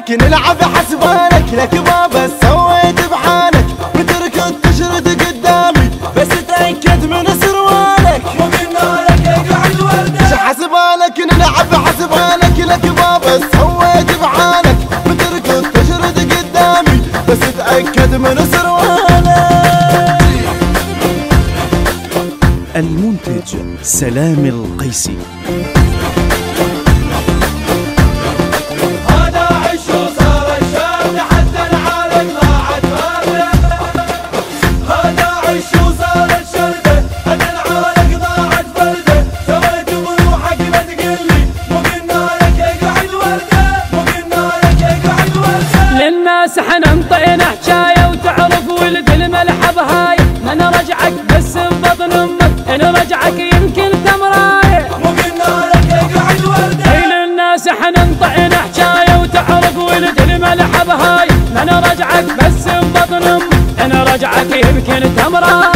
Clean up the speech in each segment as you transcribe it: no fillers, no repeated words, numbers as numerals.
حسبانك نلعب حسبانك لك بابا سويت بحالك بتركض تشرد قدامي بس تأكد من سروالك مو قلنا لك اقعد وردة حسبانك نلعب حسبانك لك بابا سويت بحالك بتركض تشرد قدامي بس تأكد من سروالك. المنتج سلام القيسي. للناس حننطينا حجاية وتعرف ولد الملحب هاي من رجعك بس ببطن امك ان رجعك يمكن تمراية مو قلنا لك اقعد وردة. للناس حننطينا حجاية وتعرف ولد الملحب هاي من رجعك بس ببطن امك ان رجعك يمكن تمراية.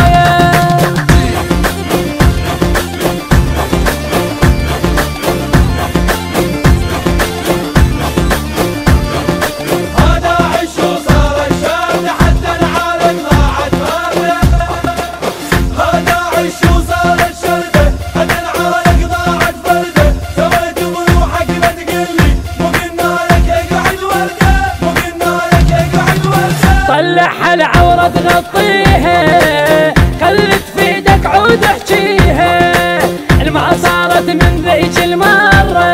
طلع العورة تغطيها خلت في ايدك عود احجيها الما صارت من ذيك المرة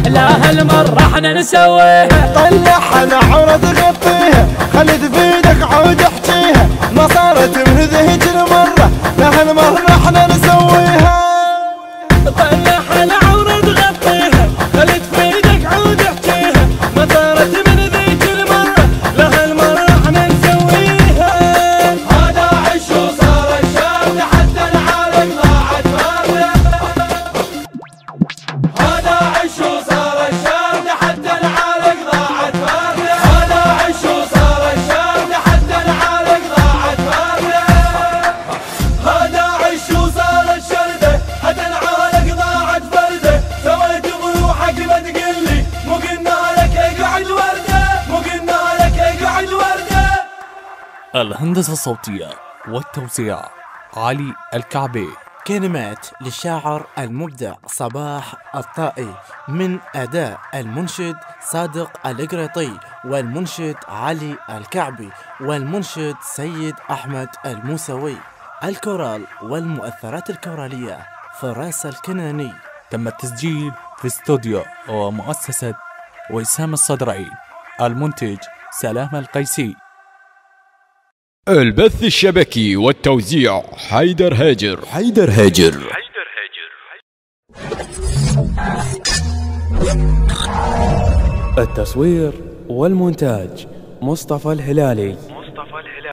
لا هالمرة احنا نسويها. طلع العورة تغطيها خلت في ايدك عود احجيها ما صارت من ذيك المرة لا هالمرة احنا نسويها. طلع العورة تغطيها خلت في ايدك عود احجيها ما صارت من ذيك المرة لا هالمرة احنا نسويها. هذا عش وصار الشاب حتى العالم ضاعت فرده. هذا عش وصار الشاب حتى العالم ضاعت فرده. هذا عش وصار الشاب حتى العالم ضاعت فرده. هذا عش وصار الشرده حتى العالم ضاعت فرده. سويت بروحك ما تقلي مو قلنا لك اقعد ورده. مو قلنا لك اقعد ورده. الهندسة الصوتية والتوزيع علي الكعبي. كلمات للشاعر المبدع صباح الطائي من أداء المنشد صادق القريطي والمنشد علي الكعبي والمنشد سيد أحمد الموسوي. الكورال والمؤثرات الكورالية فراس الكناني. تم التسجيل في استوديو ومؤسسة وسام الصدرعي. المنتج سلام القيسي. البث الشبكي والتوزيع حيدر هاجر. التصوير والمونتاج مصطفى الهلالي.